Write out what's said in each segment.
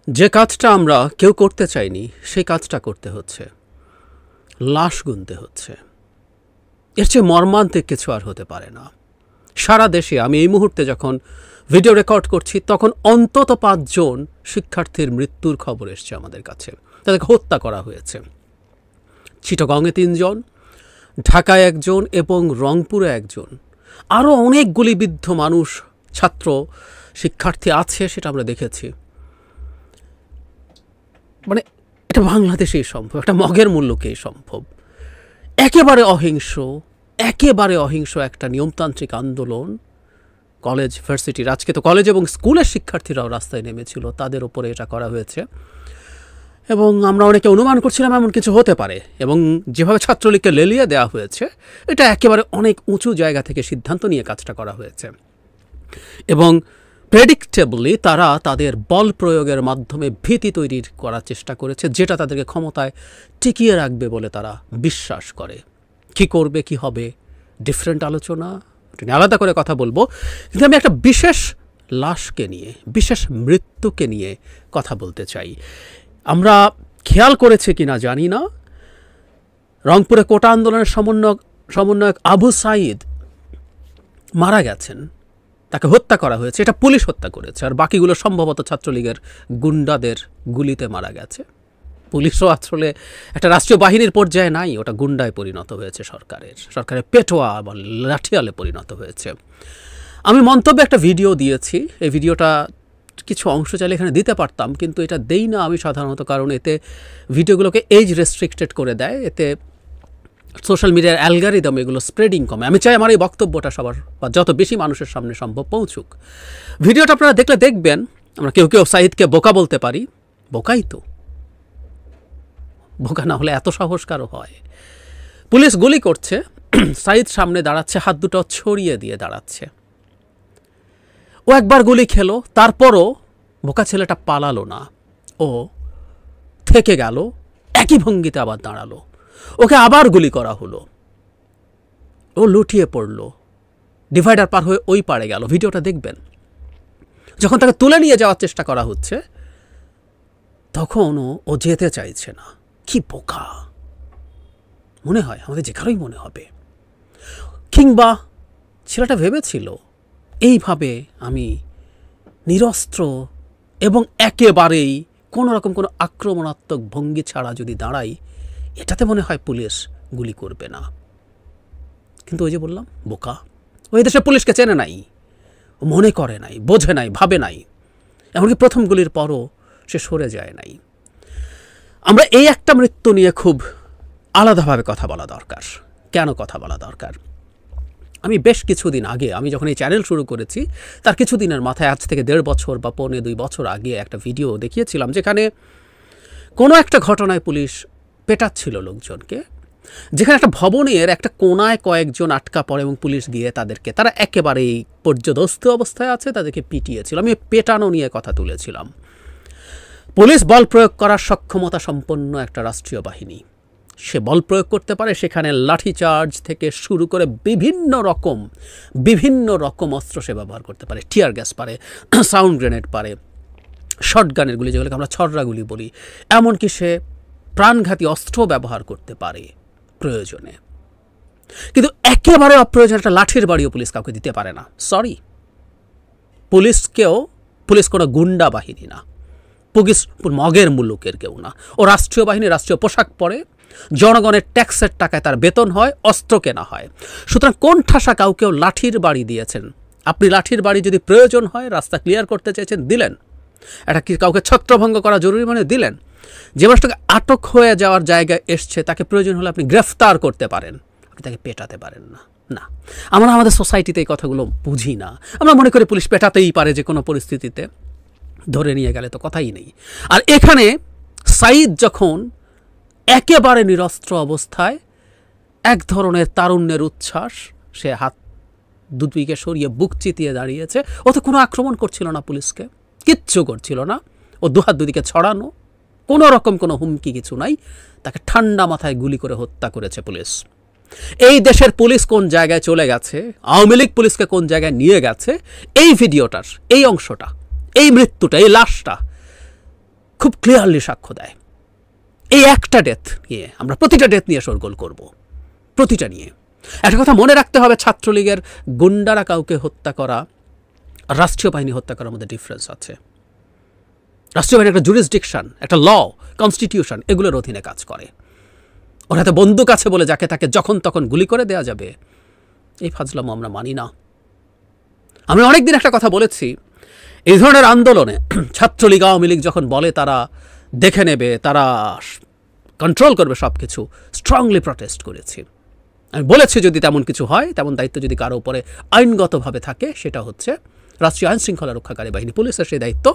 যে কাজটা আমরা কেউ করতে চাইনি সেই কাজটা করতে হচ্ছে, লাশ গুনতে হচ্ছে। এর চেয়ে মর্মান্তিক কিছু আর হতে পারে না। সারা দেশে আমি এই মুহূর্তে যখন ভিডিও রেকর্ড করছি তখন অন্তত 5 জন শিক্ষার্থীর মৃত্যুর খবর এসছে আমাদের কাছে, তাদেরকে হত্যা করা হয়েছে। চিটাগংয়ে 3 জন, ঢাকায় 1 জন এবং রংপুরে 1 জন। আরও অনেক গুলিবিদ্ধ মানুষ, ছাত্র শিক্ষার্থী আছে, সেটা আমরা দেখেছি। মানে এটা বাংলাদেশেই সম্ভব, একটা মগের মুল্লুকেই সম্ভব। একেবারে অহিংস একটা নিয়মতান্ত্রিক আন্দোলন কলেজ ভার্সিটির, আজকে তো কলেজ এবং স্কুলের শিক্ষার্থীরাও রাস্তায় নেমেছিল, তাদের ওপরে এটা করা হয়েছে। এবং আমরা অনেকে অনুমান করছিলাম এমন কিছু হতে পারে, এবং যেভাবে ছাত্রলীগকে লেলিয়ে দেওয়া হয়েছে এটা একেবারে অনেক উঁচু জায়গা থেকে সিদ্ধান্ত নিয়ে কাজটা করা হয়েছে। এবং প্রেডিক্টেবলি তারা তাদের বল প্রয়োগের মাধ্যমে ভীতি তৈরি করার চেষ্টা করেছে, যেটা তাদেরকে ক্ষমতায় টিকিয়ে রাখবে বলে তারা বিশ্বাস করে। কি করবে, কি হবে, ডিফারেন্ট আলোচনা, আলাদা করে কথা বলবো। কিন্তু আমি একটা বিশেষ লাশকে নিয়ে, বিশেষ মৃত্যুকে নিয়ে কথা বলতে চাই। আমরা খেয়াল করেছি কিনা জানি না, রংপুরে কোটা আন্দোলনের সমন্বয়ক আবু সাঈদ মারা গেছেন, তাকে হত্যা করা হয়েছে। এটা পুলিশ হত্যা করেছে, আর বাকিগুলো সম্ভবত ছাত্রলীগের গুন্ডাদের গুলিতে মারা গেছে। পুলিশও আসলে একটা রাষ্ট্রীয় বাহিনীর পর্যায়ে নাই, ওটা গুন্ডায় পরিণত হয়েছে, সরকারের পেটোয়া বা লাঠিয়ালে পরিণত হয়েছে। আমি মন্তব্যে একটা ভিডিও দিয়েছি, এই ভিডিওটা কিছু অংশ চাইলে এখানে দিতে পারতাম, কিন্তু এটা দেই না আমি সাধারণত, কারণ এতে ভিডিওগুলোকে এজ রেস্ট্রিক্টেড করে দেয়, এতে সোশ্যাল মিডিয়ার অ্যালগরিদম এগুলো স্প্রেডিং কমে। আমি চাই আমার এই বক্তব্যটা সবার বা যত বেশি মানুষের সামনে সম্ভব পৌঁছুক। ভিডিওটা আপনারা দেখলে দেখবেন, আমরা কেউ কেউ সাঈদকে বোকা বলতে পারি, বোকাই তো, বোকা না হলে এত সাহস কারো হয়? পুলিশ গুলি করছে, সাঈদ সামনে দাঁড়াচ্ছে, হাত দুটো ছড়িয়ে দিয়ে দাঁড়াচ্ছে। ও একবার গুলি খেলো, তারপরও বোকা ছেলেটা পালালো না, ও থেকে গেল, একই ভঙ্গিতে আবার দাঁড়ালো। ওকে আবার গুলি করা হলো, ও লুটিয়ে পড়লো, ডিভাইডার পার হয়ে ওই পারে গেল। ভিডিওটা দেখবেন। যখন তাকে তুলে নিয়ে যাওয়ার চেষ্টা করা হচ্ছে তখন ও যেতে চাইছে না। কি বোকা মনে হয়, আমাদের যে কারোই মনে হবে। কিংবা ছেলেটা ভেবেছিল এইভাবে আমি নিরস্ত্র এবং একেবারেই কোনো রকম কোনো আক্রমণাত্মক ভঙ্গি ছাড়া যদি দাঁড়াই, এটাতে মনে হয় পুলিশ গুলি করবে না। কিন্তু ওই যে বললাম, বোকা। ওই দেশে পুলিশকে চেনে নাই, মনে করে নাই, বোঝে নাই, ভাবে নাই, এমনকি প্রথম গুলির পরও সে সরে যায় নাই। আমরা এই একটা মৃত্যু নিয়ে খুব আলাদাভাবে কথা বলা দরকার। কেন কথা বলা দরকার? আমি বেশ কিছুদিন আগে, আমি যখন এই চ্যানেল শুরু করেছি তার কিছুদিনের মাথায়, আজ থেকে 1.5 বছর বা 2.25 বছর আগে একটা ভিডিও দেখিয়েছিলাম, যেখানে কোনো একটা ঘটনায় পুলিশ পেটাচ্ছিল লোকজনকে, যেখানে একটা ভবনের একটা কোনায় কয়েকজন আটকা পড়ে এবং পুলিশ গিয়ে তারা একেবারেই পর্যদস্ত অবস্থায় আছে, তাদেরকে পিটিয়েছিল। আমি পেটানো নিয়ে কথা তুলেছিলাম। পুলিশ বল প্রয়োগ করার সক্ষমতা সম্পন্ন একটা রাষ্ট্রীয় বাহিনী, সে বল প্রয়োগ করতে পারে। সেখানে লাঠিচার্জ থেকে শুরু করে বিভিন্ন রকম অস্ত্র সে ব্যবহার করতে পারে। টিয়ার গ্যাস পারে, সাউন্ড গ্রেনেড পারে, শটগানের গুলি, যেগুলোকে আমরা ছররা গুলি বলি, এমনকি সে প্রাণঘাতী অস্ত্র ব্যবহার করতে পারে প্রয়োজনে। কিন্তু একেবারে অপ্রয়োজনে একটা লাঠির বাড়িও পুলিশ কাউকে দিতে পারে না। সরি, পুলিশ কোনো গুন্ডা বাহিনী না, পুলিশ মগের মুলুকের কেউ না। ও রাষ্ট্রীয় বাহিনী, রাষ্ট্রীয় পোশাক পরে, জনগণের ট্যাক্সের টাকায় তার বেতন হয়, অস্ত্র কেনা হয়। সুতরাং কোন ঠাসা কাউকেও লাঠির বাড়ি দিয়েছেন? আপনি লাঠির বাড়ি যদি প্রয়োজন হয়, রাস্তা ক্লিয়ার করতে চাইছেন, দিলেন। এটা কি কাউকে ছত্রভঙ্গ করা জরুরি মানে দিলেন? যে মানুষটাকে আটক হয়ে যাওয়ার জায়গায় এসছে, তাকে প্রয়োজন হলে আপনি গ্রেফতার করতে পারেন, আপনি তাকে পেটাতে পারেন না। না, আমরা আমাদের সোসাইটিতে এই কথাগুলো বুঝি না। আমরা মনে করি পুলিশ পেটাতেই পারে যে কোনো পরিস্থিতিতে, ধরে নিয়ে গেলে তো কথাই নেই। আর এখানে সাঈদ যখন একেবারে নিরস্ত্র অবস্থায়, এক ধরনের তারুণ্যের উচ্ছ্বাস, সে হাত দুদিকে সরিয়ে বুক চিতিয়ে দাঁড়িয়েছে। ও তো কোনো আক্রমণ করছিল না, পুলিশকে কিচ্ছু করছিল না, ও দুহাত দুদিকে ছড়ানো, কোনো রকম কোনো হুমকি কিছু নাই। তাকে ঠান্ডা মাথায় গুলি করে হত্যা করেছে পুলিশ। এই দেশের পুলিশ কোন জায়গায় চলে গেছে, আওয়ামী লীগ পুলিশকে কোন জায়গায় নিয়ে গেছে, এই ভিডিওটার এই অংশটা, এই মৃত্যুটা, এই লাশটা খুব ক্লিয়ারলি সাক্ষ্য দেয়। এই একটা ডেথ নিয়ে আমরা প্রতিটা ডেথ নিয়ে শোরগোল করব, প্রতিটা নিয়ে। একটা কথা মনে রাখতে হবে, ছাত্রলীগের গুন্ডারা কাউকে হত্যা করা আর রাষ্ট্রীয় বাহিনী হত্যা করার মধ্যে ডিফারেন্স আছে। রাষ্ট্রীয় বাহিনী একটা জুরিসডিকশন, একটা ল, কনস্টিটিউশন, এগুলোর অধীনে কাজ করে। ওর হাতে বন্দুক আছে বলে যাকে তাকে যখন তখন গুলি করে দেওয়া যাবে, এই ফাজলামো আমরা মানি না। আমি অনেকদিন একটা কথা বলেছি, এই ধরনের আন্দোলনে ছাত্রলীগ আওয়ামী লীগ যখন বলে তারা দেখে নেবে, তারা কন্ট্রোল করবে সব কিছু, স্ট্রংলি প্রটেস্ট করেছি। আমি বলেছি যদি তেমন কিছু হয়, তেমন দায়িত্ব যদি কারো উপরে আইনগতভাবে থাকে, সেটা হচ্ছে রাষ্ট্রীয় আইন শৃঙ্খলা রক্ষাকারী বাহিনী, পুলিশের সেই দায়িত্ব,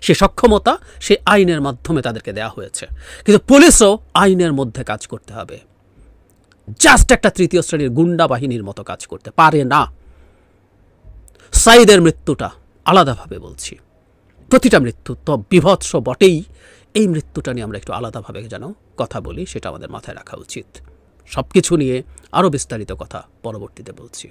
সে সক্ষমতা, সে আইনের মাধ্যমে তাদেরকে দেওয়া হয়েছে। কিন্তু পুলিশও আইনের মধ্যে কাজ করতে হবে, জাস্ট একটা তৃতীয় শ্রেণীর গুন্ডা বাহিনীর মতো কাজ করতে পারে না। সাইদের মৃত্যুটা আলাদাভাবে বলছি, প্রতিটা মৃত্যু তো বিভৎস বটেই, এই মৃত্যুটা নিয়ে আমরা একটু আলাদাভাবে যেন কথা বলি, সেটা আমাদের মাথায় রাখা উচিত। সব কিছু নিয়ে আরও বিস্তারিত কথা পরবর্তীতে বলছি।